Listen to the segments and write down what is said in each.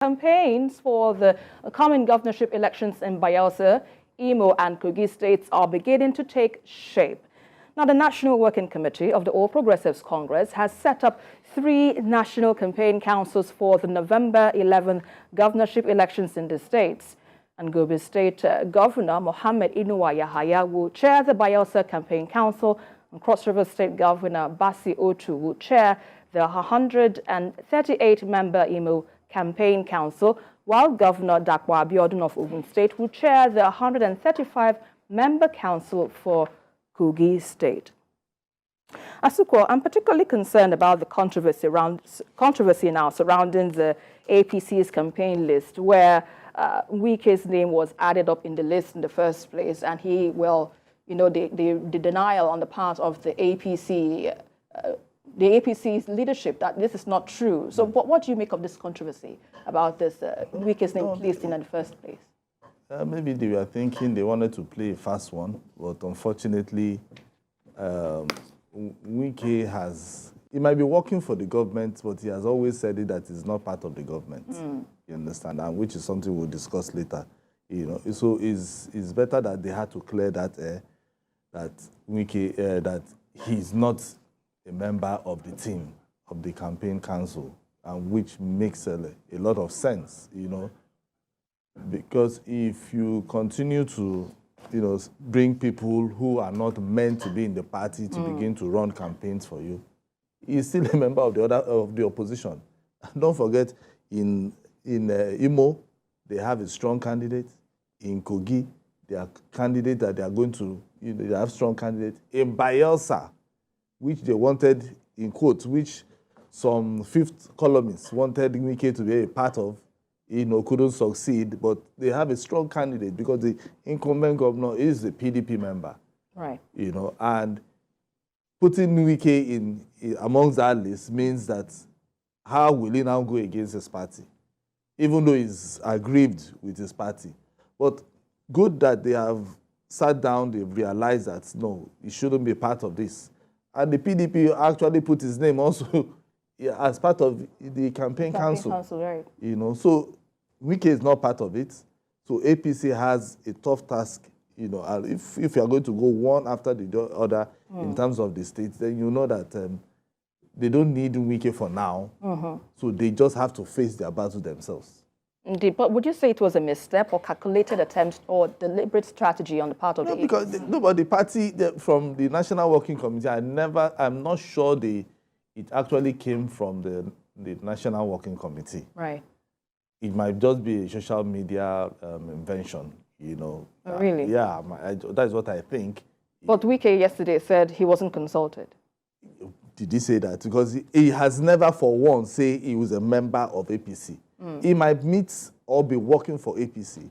Campaigns for the coming governorship elections in Bayelsa, Imo and Kogi states are beginning to take shape. Now, the National Working Committee of the All Progressives Congress has set up 3 national campaign councils for the November 11 governorship elections in the states. And Gobi State Governor Mohammed Inuwa Yahaya will chair the Bayelsa Campaign Council, and Cross River State Governor Basi Otu will chair the 138-member Imo Campaign Council, while Governor Dakwa Abiodun of Ogun State will chair the 135-member council for Kogi State. Asuko, I'm particularly concerned about the controversy now surrounding the APC's campaign list, where Wike's name was added up in the list in the first place, and he, well, you know, the denial on the part of the APC. The APC's leadership that this is not true. So what do you make of this controversy about this Wike's name placed in the first place? Maybe they were thinking they wanted to play a fast one, but unfortunately, Wike he might be working for the government, but he has always said it that he's not part of the government. You understand? And which is something we'll discuss later. You know, so it's better that they had to clear that that Wike that he's not a member of the team of the campaign council, and which makes a lot of sense, you know, because if you continue to, you know, bring people who are not meant to be in the party to begin to run campaigns for you, he's still a member of the opposition. And don't forget, in Imo, they have a strong candidate. In Kogi, they are candidates that they are going to, you know, they have strong candidates. In Bayelsa, which they wanted, in quotes, which some fifth columnists wanted Wike to be a part of, you know, couldn't succeed, but they have a strong candidate because the incumbent governor is a PDP member. Right. You know, and putting Wike in amongst that list means that how will he now go against his party, even though he's aggrieved with his party? But good that they have sat down, they've realized that, no, he shouldn't be part of this. And the PDP actually put his name also as part of the campaign council. Right. You know, so Wike is not part of it. So APC has a tough task. You know, and if you are going to go one after the other in terms of the states, then you know that they don't need Wike for now. So they just have to face their battle themselves. Indeed, but would you say it was a misstep or calculated attempt or deliberate strategy on the part of the APC? Because the party from the National Working Committee, I'm not sure it actually came from the National Working Committee. Right. It might just be a social media invention, you know. Oh, really? Yeah, that's what I think. But Wike yesterday said he wasn't consulted. Did he say that? Because he has never for once said he was a member of APC. He might meet or be working for APC,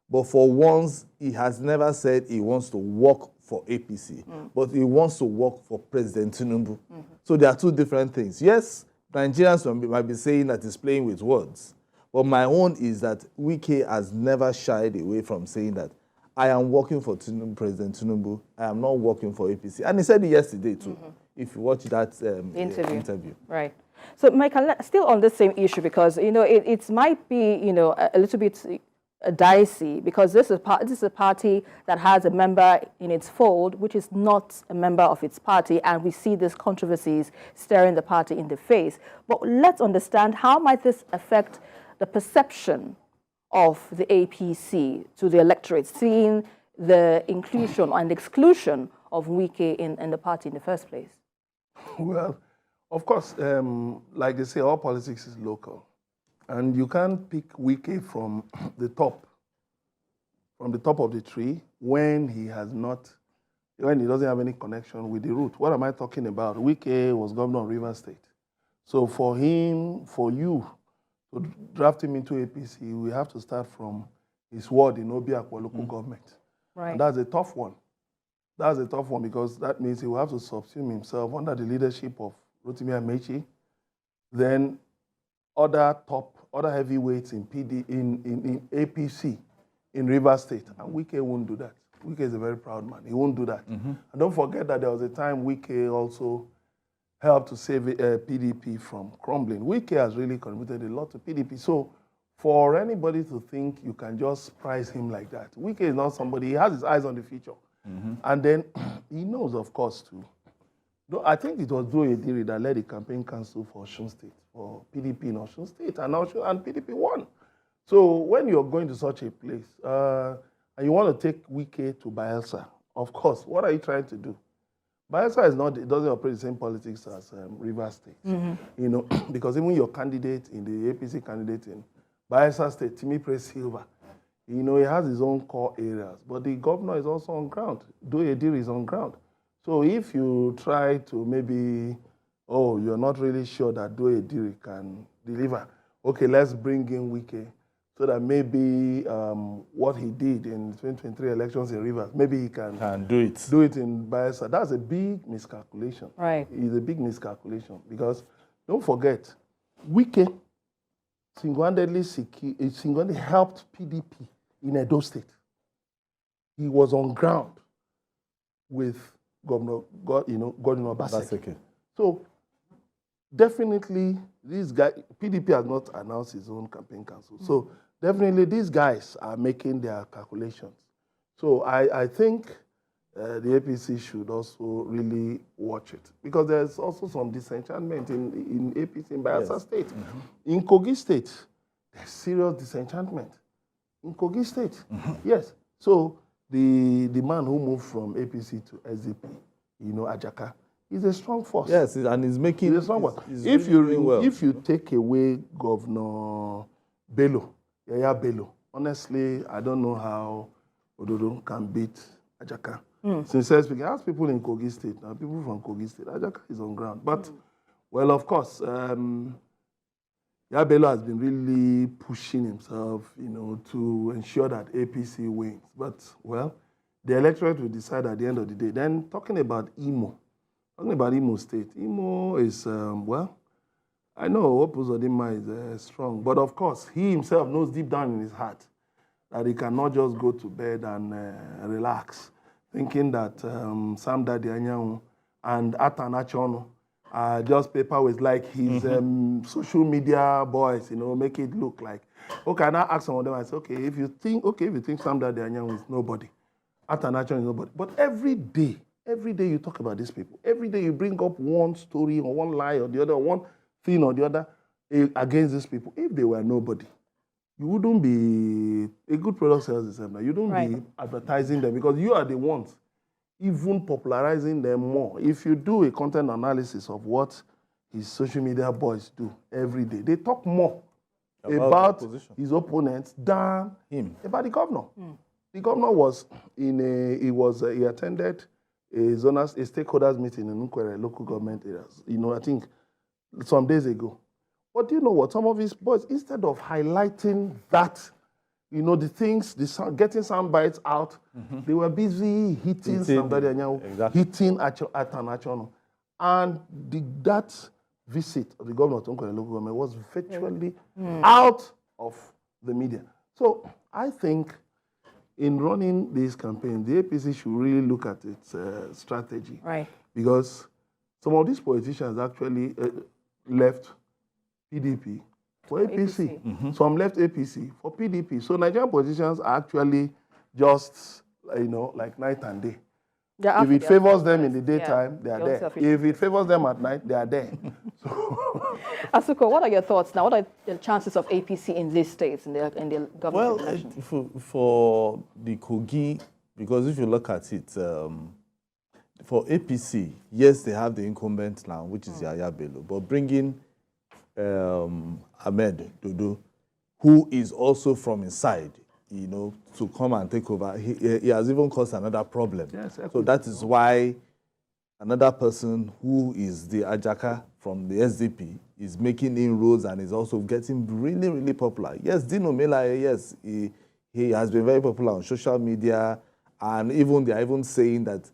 but for once, he has never said he wants to work for APC, but he wants to work for President Tinubu. So there are two different things. Yes, Nigerians might be saying that he's playing with words, but my own is that Wike has never shied away from saying that I am working for President Tinubu, I am not working for APC. And he said it yesterday too, if you watch that interview. Right. So, Michael, still on the same issue, because, you know, it might be, you know, a little bit dicey, because this is a party that has a member in its fold, which is not a member of its party, and we see these controversies staring the party in the face. But let's understand, how might this affect the perception of the APC to the electorate, seeing the inclusion and exclusion of Wike in the party in the first place? Well, of course, like they say, all politics is local. And you can't pick Wike from the top of the tree when he doesn't have any connection with the root. What am I talking about? Wike was governor of Rivers State. So for you to draft him into APC, we have to start from his ward in Obiakwa local government. Right. And that's a tough one. That's a tough one, because that means he will have to subsume himself under the leadership of Rotimi Amechi, then other heavyweights in APC in Rivers State, and Wike won't do that. Wike is a very proud man. He won't do that. And don't forget that there was a time Wike also helped to save PDP from crumbling. Wike has really contributed a lot to PDP. So for anybody to think you can just prize him like that. Wike is not somebody, he has his eyes on the future. And then he knows, of course, too. Though I think it was Doye Diri that led the campaign council for Osun State, for PDP in Osun State, and PDP won. So when you're going to such a place, and you want to take Wike to Bayelsa, of course, what are you trying to do? Bayelsa is not, it doesn't operate the same politics as Rivers State, you know, because even your candidate in the APC candidate in Bayelsa State, Timi Praise Silva, you know, he has his own core areas, but the governor is also on ground. Doye Diri is on ground. So if you try to maybe, oh, you're not really sure that Doye Diri can deliver, okay, let's bring in Wike, so that maybe what he did in 2023 elections in Rivers, maybe he can do it. Do it in Bayelsa. That's a big miscalculation. Right. It's a big miscalculation because don't forget, Wike single-handedly helped PDP in Edo State. He was on ground with Governor Obaseki. So definitely, this guy, PDP has not announced his own campaign council. So definitely these guys are making their calculations. So I think the APC should also really watch it because there's also some disenchantment in APC in Bayelsa State. In Kogi State, there's serious disenchantment. In Kogi State, yes. So the man who moved from APC to SDP, you know, Ajaka, is a strong force. Yes, and he's making. He's a strong force. If you take away Governor Bello, Yaya Bello, honestly, I don't know how Ododo can beat Ajaka. Sincerely speaking, ask people in Kogi State, now people from Kogi State, Ajaka is on ground. But, well, of course, Yaya Bello has been really pushing himself, you know, to ensure that APC wins. But, well, the electorate will decide at the end of the day. Then, talking about Imo State, Imo is, well, I know Opuzodinma is strong, but of course, he himself knows deep down in his heart that he cannot just go to bed and relax, thinking that Sam Dadi Anyanwu and Atanachono are just paperweights like his social media boys, you know, make it look like. Okay, now ask some of them, I say, if you think Sam Dadi Anyanwu is nobody, Atanachono is nobody, but every day you talk about these people. Every day you bring up one story or one lie or the other, one thing or the other against these people. If they were nobody, you wouldn't be a good product sales designer. You don't be advertising them because you are the ones even popularizing them more. If you do a content analysis of what his social media boys do every day, they talk more about his opponents than about the governor. The governor was he attended a stakeholders meeting in Nkwere local government areas, you know, I think some days ago. But do you know what? Some of his boys, instead of highlighting that, you know, the things, getting sound bites out, they were busy hitting somebody, hitting Atanachono. And that visit of the governor to Nkwere local government was virtually out of the media. So I think in running this campaign, the APC should really look at its strategy. Right. Because some of these politicians actually left PDP for APC. Some left APC for PDP. So Nigerian politicians are actually just, you know, like night and day. If it favors them in the daytime, they are there. If it favors them at night, they are there. So Asuko, what are your thoughts now? What are the chances of APC in these states, in the government elections? For the Kogi, because if you look at it, for APC, yes, they have the incumbent now, which is Yaya Bello, but bringing Ahmed Dodo, who is also from inside, you know, to come and take over, he has even caused another problem. Yes, so that is why another person who is the Ajaka from the SDP is making inroads and is also getting really, really popular. Yes, Dino Mela, yes, he has been very popular on social media, and even they are even saying that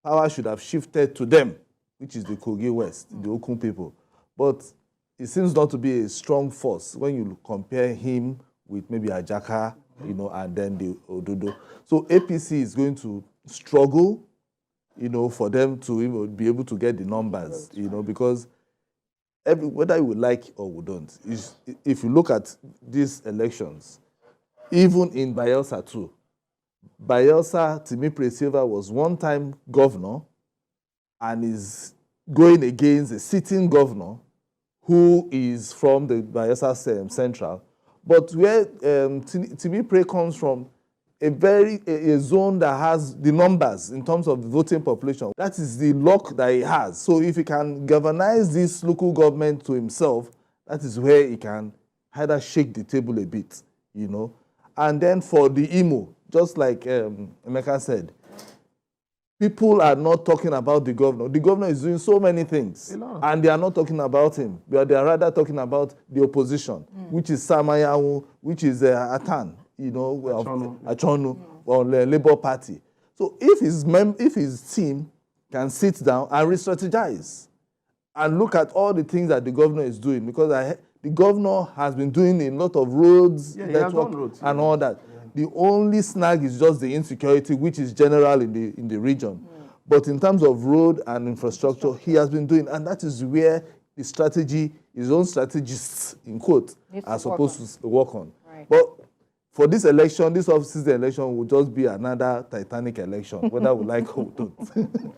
power should have shifted to them, which is the Kogi West, the Okun people. But it seems not to be a strong force when you compare him with maybe Ajaka, you know, and then the Ododo. So APC is going to struggle, you know, for them to be able to get the numbers, you know, because whether you like or we don't, if you look at these elections, even in Bayelsa too, Bayelsa, Timipre Silva was one-time governor and is going against a sitting governor who is from the Bayelsa Central. But where Timipre comes from, a zone that has the numbers in terms of the voting population. That is the luck that he has. So if he can governize this local government to himself, that is where he can either shake the table a bit, you know. And then for the Imo, just like Emeka said, people are not talking about the governor. The governor is doing so many things, and they are not talking about him. But they are rather talking about the opposition, which is Samayawu, which is Atan, you know, Achonu, or the Labour Party. So if his team can sit down and re-strategize and look at all the things that the governor is doing, because the governor has been doing a lot of roads, network, and all that. The only snag is just the insecurity, which is general in the region. But in terms of road and infrastructure, he has been doing, and that is where the strategy, his own strategists, in quote, are supposed to work on. Right. But for this election, this off-season election will just be another Titanic election, whether we like or we don't.